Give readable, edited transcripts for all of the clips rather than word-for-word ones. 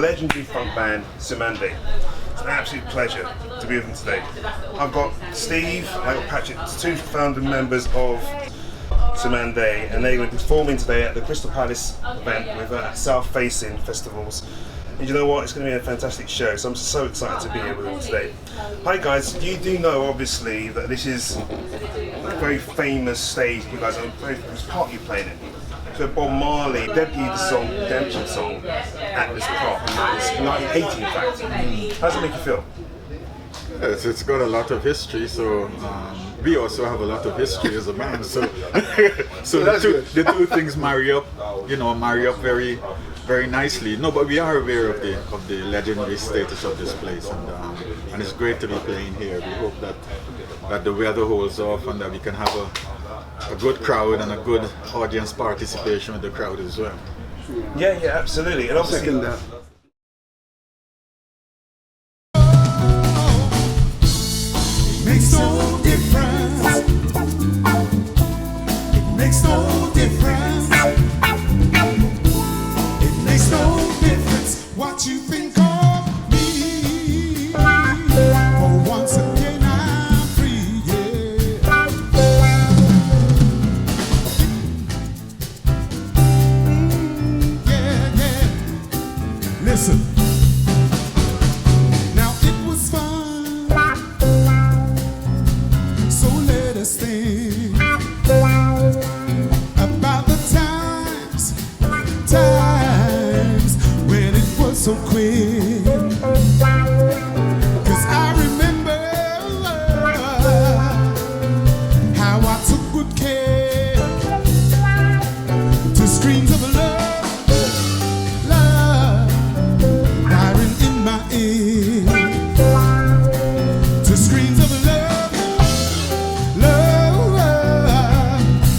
legendary funk band Cymande. It's an absolute pleasure to be with them today. I've got Steve and I've got Patrick, two founding members of Cymande, and they're going to be performing today at the Crystal Palace event with South Facing Festivals. And you know what? It's going to be a fantastic show, so I'm so excited to be here with them today. Hi guys, you do know obviously that this is a very famous stage. You guys are very famous part you playing it. So Bob Marley debuted the song Redemption Song at this park in 1980 in fact. How does it make you feel? Yes, it's got a lot of history, so we also have a lot of history as a band. So, the two things marry up very, very nicely. No, but we are aware of the legendary status of this place, and it's great to be playing here. We hope that the weather holds off and that we can have a good crowd and a good audience participation with the crowd as well. Yeah, absolutely. And obviously, Second that. Makes no difference. It makes no difference. It makes no difference what you think of me. For once again I'm free, yeah. Yeah. Listen. Now it was fun. So let us think about the times when it was so quick. 'Cause I remember how I took good care to streams of love lying in my ear, to streams of love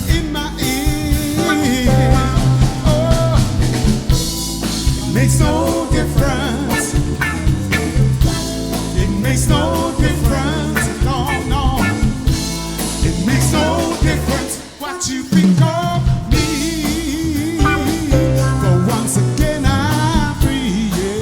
in my ear. Oh, it makes no difference. It makes no difference. No. It makes no difference what you think of me. For once again I'm free, yeah.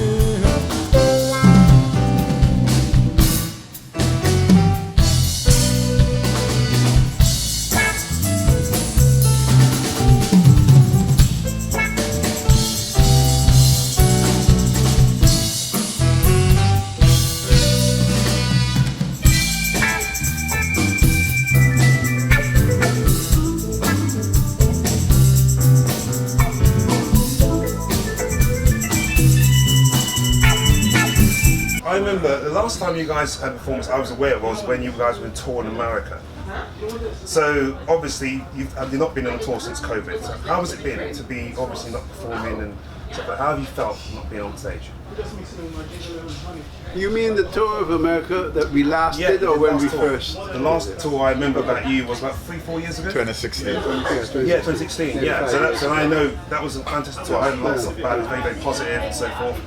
I remember the last time you guys had a performance I was aware of was when you guys were on tour in America. So obviously you've not been on a tour since COVID. So how has it been to be obviously not performing and stuff like that? How have you felt not being on stage? You mean the tour of America that we last did, or when we first? The last tour I remember about you was about 3-4 years ago? 2016. Yeah, 2016, yeah. So I know that was a fantastic tour. I had lots of bad, very, very positive and so forth.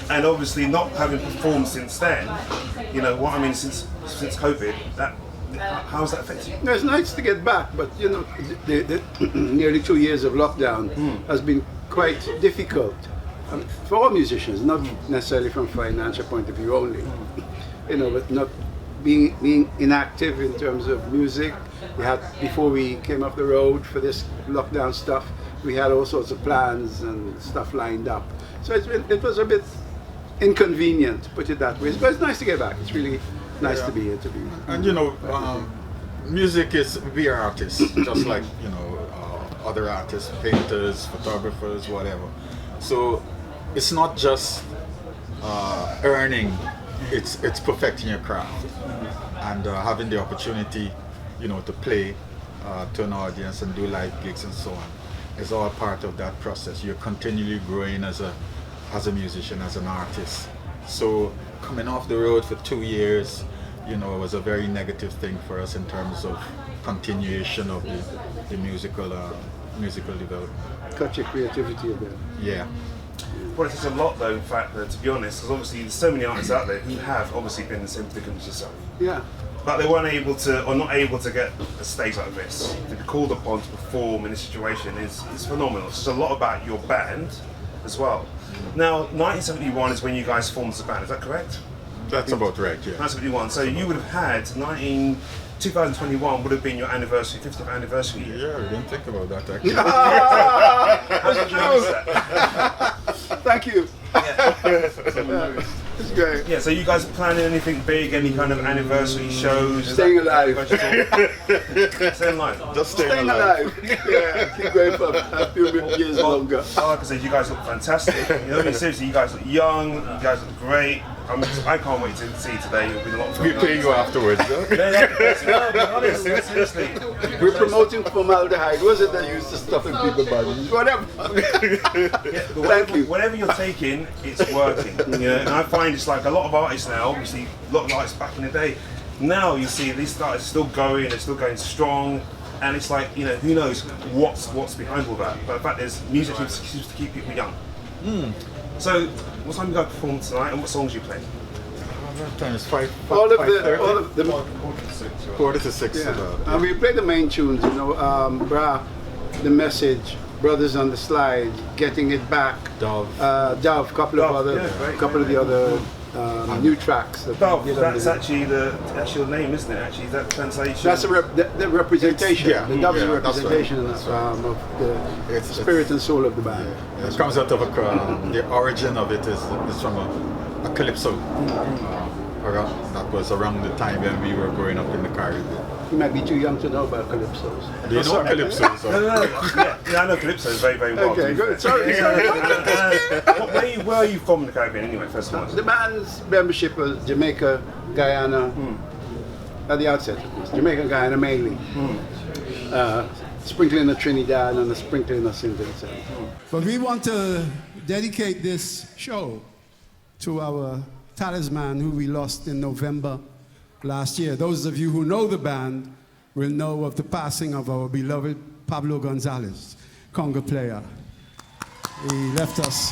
And obviously not having performed since then, you know what I mean, since COVID, how's that affected you? No, it's nice to get back, but you know, the nearly 2 years of lockdown has been quite difficult for all musicians, not necessarily from a financial point of view only. You know, but not being inactive in terms of music. We had, before we came off the road for this lockdown stuff, we had all sorts of plans and stuff lined up. So it was a bit inconvenient, to put it that way. But it's nice to get back. It's really nice to be here. And you know, music is, we are artists, just like, you know, other artists, painters, photographers, whatever. So it's not just earning, it's perfecting your craft and having the opportunity, you know, to play to an audience and do live gigs and so on. It's all part of that process. You're continually growing as a musician, as an artist. So coming off the road for 2 years, you know, it was a very negative thing for us in terms of continuation of the musical development. Cut your creativity a bit. Yeah. Well, it's a lot though, in fact, to be honest, because obviously there's so many artists out there who have obviously been in the same predicament as yourself. Yeah. But they weren't able to, or not able to get a stage like this. To be called upon to perform in this situation is phenomenal. It's just a lot about your band as well. Now, 1971 is when you guys formed the band, is that correct? That's about right, yeah. 1971. So you would have had 2021 would have been your anniversary, 50th anniversary year. Yeah, we didn't think about that actually. How did you notice that? Thank you. It's great. Yeah, so you guys planning anything big, any kind of anniversary shows? Staying alive. Staying alive. Just Staying alive. Yeah, keep going for a few years longer. Like I said, you guys look fantastic. You know, I mean, seriously, you guys look young, you guys look great. I can't wait to see you today. It'll be a lot of fun. We pay you afterwards, huh? Seriously. We're promoting formaldehyde. Was it that used to stuff in people's bodies? Whatever. Thank you. Whatever you're taking, it's working. You know, and I find it's like a lot of artists now. Obviously, a lot of artists back in the day. Now you see these artists still going. They're still going strong. And it's like, you know, who knows what's behind all that. But the fact is, music seems to keep people young. So, what time you guys perform tonight, and what songs you play? Time is 5. All of the 4 to 6. yeah. And we play the main tunes, you know, The Message, Brothers on the Slide, Getting It Back, Dove, Dove, couple of the other new tracks. Dove, that's actually that's your name, isn't it? Actually, that translation. That's the representation. Yeah, The Dove's yeah, a representation that's right. of the spirit and soul of the band. It comes out of the origin of it is from a calypso. That was around the time when we were growing up in the Caribbean. You might be too young to know about calypsos. Do you know calypso? No. Yeah, I know Calypso very, very well. Okay, good. Sorry. Where are you from in the Caribbean anyway, first of all? The band's membership was Jamaica, Guyana, at the outset, of course. Jamaica, Guyana mainly. Sprinkling of Trinidad and a sprinkling of St. Vincent. But we want to dedicate this show to our talisman who we lost in November last year. Those of you who know the band will know of the passing of our beloved Pablo Gonzalez, Congo player. He left us.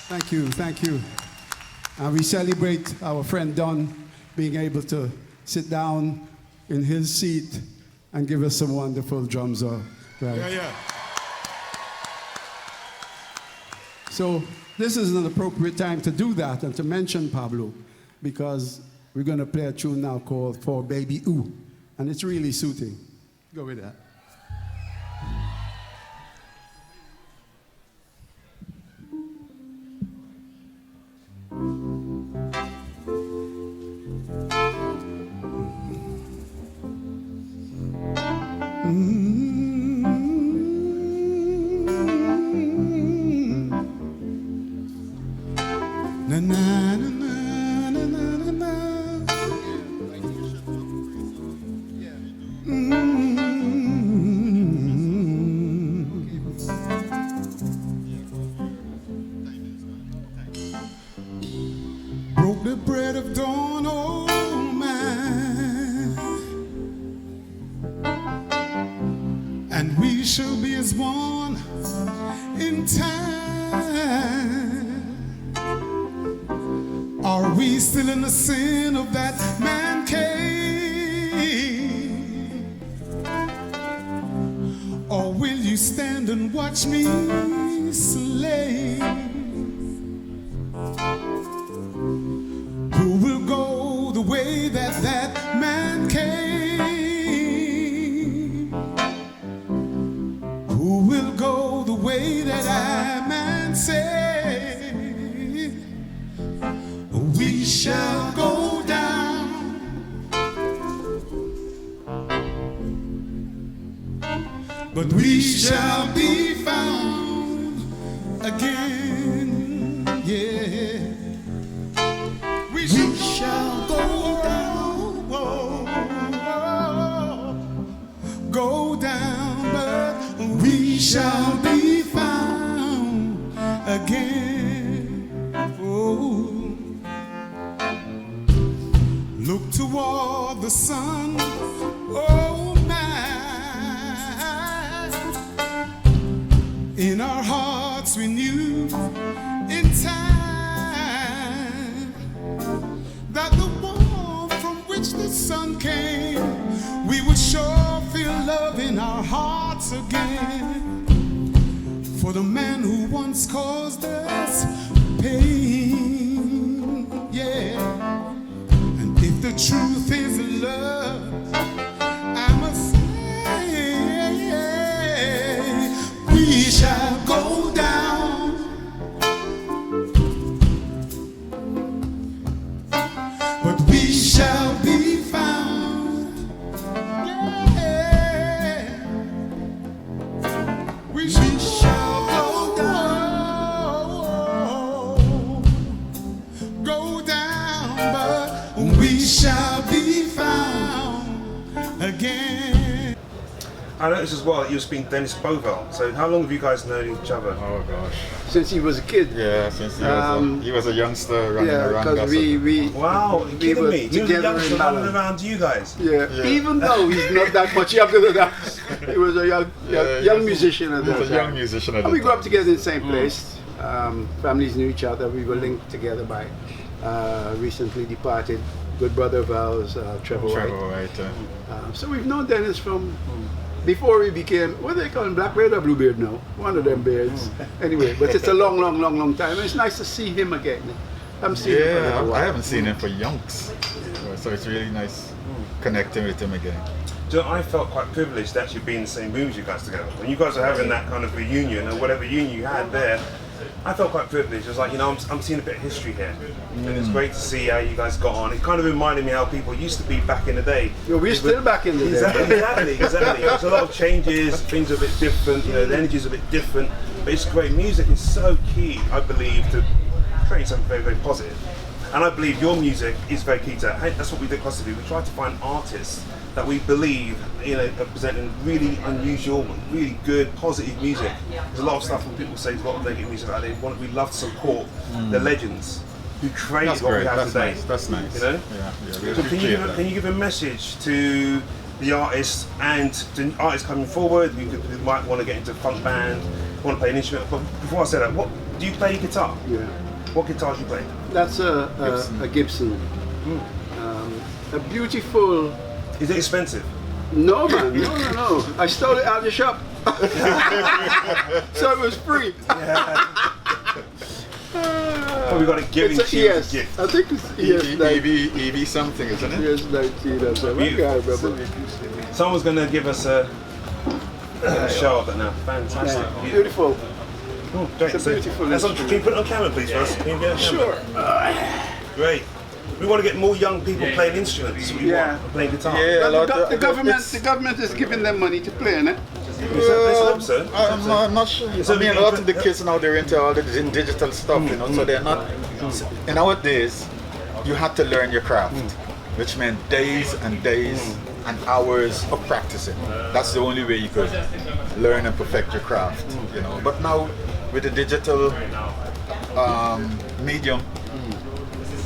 Thank you. And we celebrate our friend Don being able to sit down in his seat and give us some wonderful drums. Yeah. So this is an appropriate time to do that and to mention Pablo, because we're going to play a tune now called For Baby Ooh, and it's really suiting. Go with that. Na na na na na na na. Broke the bread of dawn, oh man, and we shall be as one in time. Are we still in the sin of that man came? Or will you stand and watch me slay? Who will go the way that that man came? Who will go the way that I man said? We shall go down, but we shall be found again. Yeah, we shall go down, go down, but we shall be found again. Oh. Look toward the sun, oh my. In our hearts we knew in time that the warmth from which the sun came, we would sure feel love in our hearts again. For the man who once once caused us pain, yeah. And if the truth is love, I must say we shall go down, but we shall be found, yeah. We shall go down, but we shall be found again. I noticed as well that you've been Dennis Bovell. So how long have you guys known each other? Oh gosh. Since he was a kid. Yeah, since he was a youngster running Yeah, around. because we Wow, you're kidding were me? He was a together youngster in running Malin. around you guys. Yeah. Yeah. Even though he's not that much younger than us, he was a young musician at He that was a time. young musician at And the we grew time. up together in the same place. Families knew each other. We were linked together by recently departed good brother of ours, Trevor White. Trevor White. So we've known Dennis from before we became, what do they call him, Blackbeard or Bluebeard now? One of them beards. Anyway, but it's a long time. It's nice to see him again. I haven't seen him for a little Yeah, while. I haven't seen him for yonks. So it's really nice connecting with him again. Do you know, I felt quite privileged to actually be in the same room as you guys together. When you guys are having that kind of reunion or whatever union you had there, I felt quite privileged. It was like, you know, I'm seeing a bit of history here. And it's great to see how you guys got on. It kind of reminded me how people used to be back in the day. Yeah, we're still back in the day. Exactly. There's a lot of changes, things are a bit different, you know, the energy's a bit different. But it's great. Music is so key, I believe, to create something very, very positive. And I believe your music is very key to that. Hey, that's what we did at Clusterview. We tried to find artists that we believe, you know, are presenting really unusual, really good, positive music. There's a lot of stuff when people say there's a lot of negative music out there. We love to support the legends who created That's what great. we have That's today. nice. That's nice. You know? Yeah. We So can appreciate you, that. can you give a message to the artists and to artists coming forward who might want to get into funk band, want to play an instrument? But before I say that, what do you play guitar? Yeah. What guitar do you play? That's a Gibson. A beautiful. Is it expensive? No man, no. I stole it out of the shop. So it was free. Probably got it given It's to you as ES. a gift. I think it's ES something, isn't it? ES 19 or something. I can't remember. Someone's going to give us a show of it now. Fantastic. Yeah. Beautiful. Oh, great. It's a beautiful Can instrument. you put it on camera, please, for us? Can you get it on camera? Sure. Great. We want to get more young people playing instruments. We want playing guitar. Yeah. But the government is giving them money to play, innit? I'm not sure. I mean, a lot of the kids now, they're into all the digital stuff, you know, so they're not. In our days, you had to learn your craft, which meant days and days and hours of practicing. That's the only way you could learn and perfect your craft, you know. But now, with the digital medium,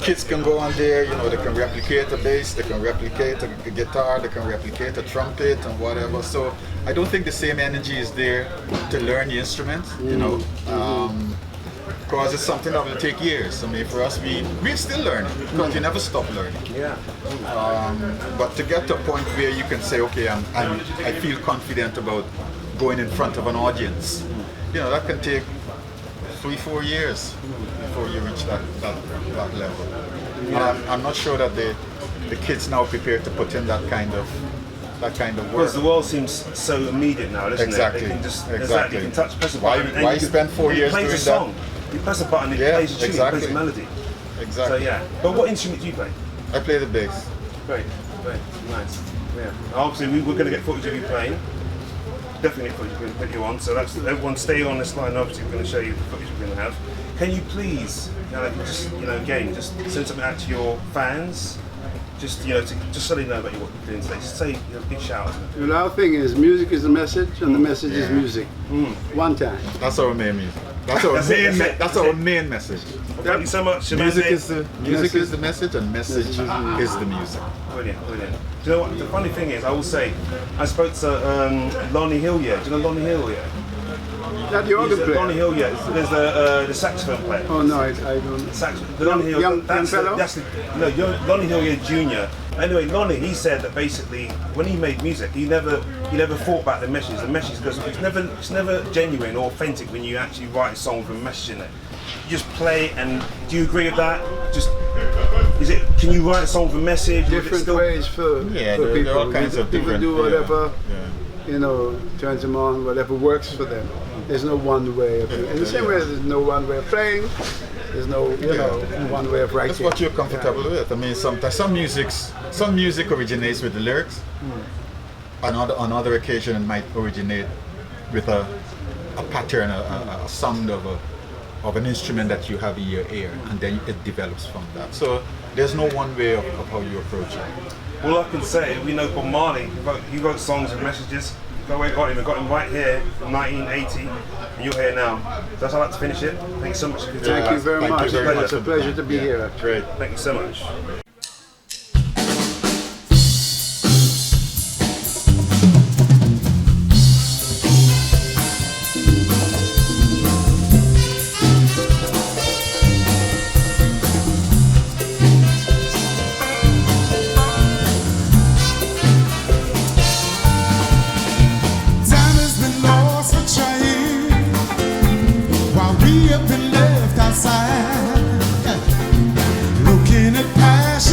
kids can go on there, you know, they can replicate a bass, they can replicate a guitar, they can replicate a trumpet and whatever. So I don't think the same energy is there to learn the instrument, you know, because it's something that will take years. I mean, for us, we're still learning, because you never stop learning. Yeah. But to get to a point where you can say, okay, I feel confident about going in front of an audience, you know, that can take 3-4 years before you reach that level. And I'm not sure that the kids now prepared to put in that kind of work. Because the world seems so immediate now, doesn't Exactly. it? They can just Exactly. you can press a Why- button. and why you can- spend 4 years it plays doing a song. You press a button, it Yeah, plays a tune, exactly. it plays a melody. Exactly. So yeah. But what instrument do you play? I play the bass. Great, nice. Yeah. Obviously, we're going to get footage of you playing. Definitely footage we're going to put you on. So that's everyone stay on this line. Obviously, we're going to show you the footage we're going to have. Can you please, just again, just send something out to your fans, just just so they know about what you're doing today. Just say a big shout out to them. And our thing is, music is the message, and the message is Yeah. music. One time. That's our main music. That's our That's it, main. that's it, That's that's our it. main message. Well, thank you so much. Music Cymande. is the message, and message is the music. Brilliant. Do you know what? The funny thing is, I will say, I spoke to Lonnie Hill. Do you know Lonnie Hill? Not the organ player. Lonnie Hill, yeah. There's the saxophone player. Oh no, I don't. The Lonnie Hill, young that's fellow? Lonnie Hill, yeah, Junior. Anyway, Lonnie, he said that basically when he made music, he never thought about the message. The message, because it's never genuine or authentic when you actually write a song with a message in it. You just play, and do you agree with that? Can you write a song with a message? Different ways for people. There are all kinds of different. People do whatever, turns them on, whatever works for them. There's no one way of it. In the same way, there's no one way of playing. There's no, one way of writing. That's what you're comfortable with. I mean, sometimes some music originates with the lyrics. On other occasion, it might originate with a pattern, a sound of an instrument that you have in your ear, and then it develops from that. So there's no one way of how you approach it. All I can say, we know Bob Marley. He wrote songs and messages. I got him right here in 1980, and you're here now. So that's how I like to finish it. Thank you so much. Thank you very much. It's a pleasure to be here. Great. Thank you so much. Looking at past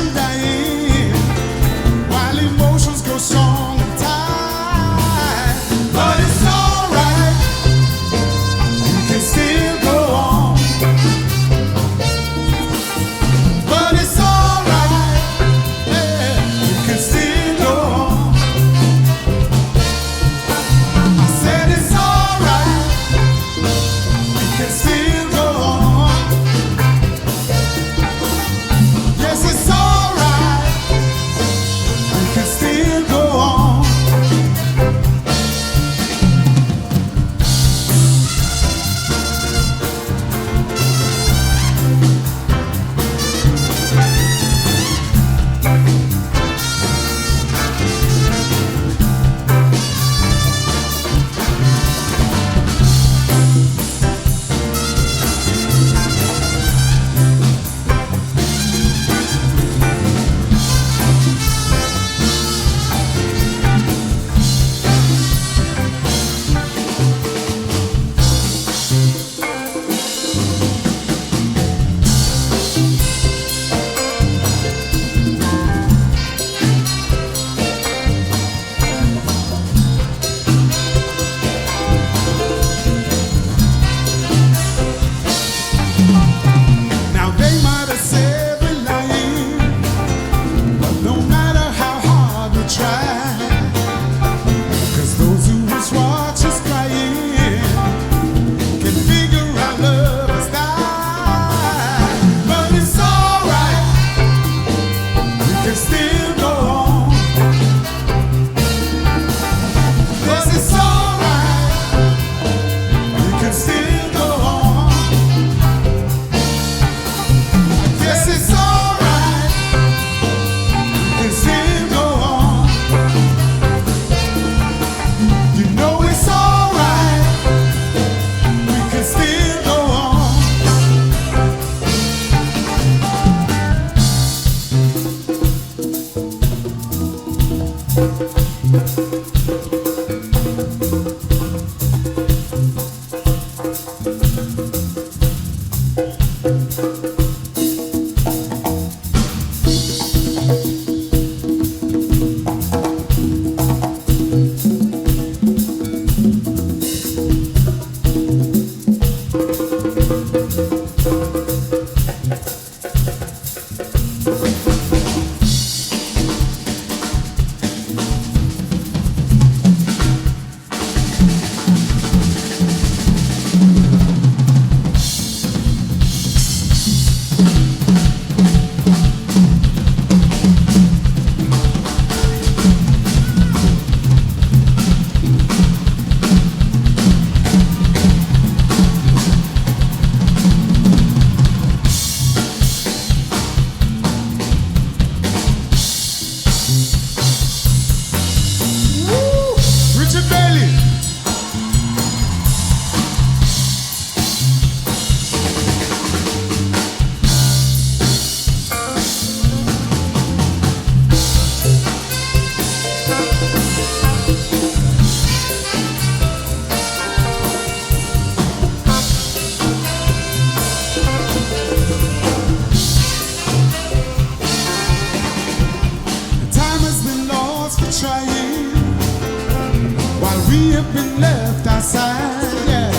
we have been left outside, yeah.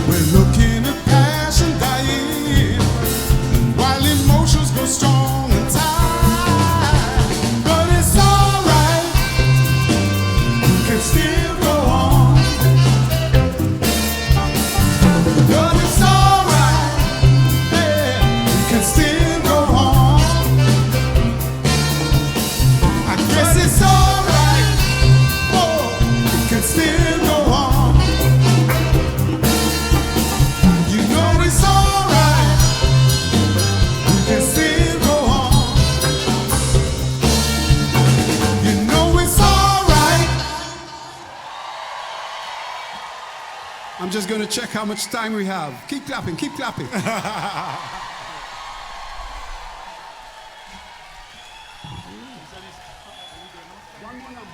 We're looking at passion dying, while emotions go strong and tight. But it's alright, we can still go on. But it's alright, yeah, we can still go on. I guess it's alright, oh, we can still go on. You know it's alright, we can still go on. You know it's alright. I'm just gonna check how much time we have. Keep clapping, keep clapping. One more number.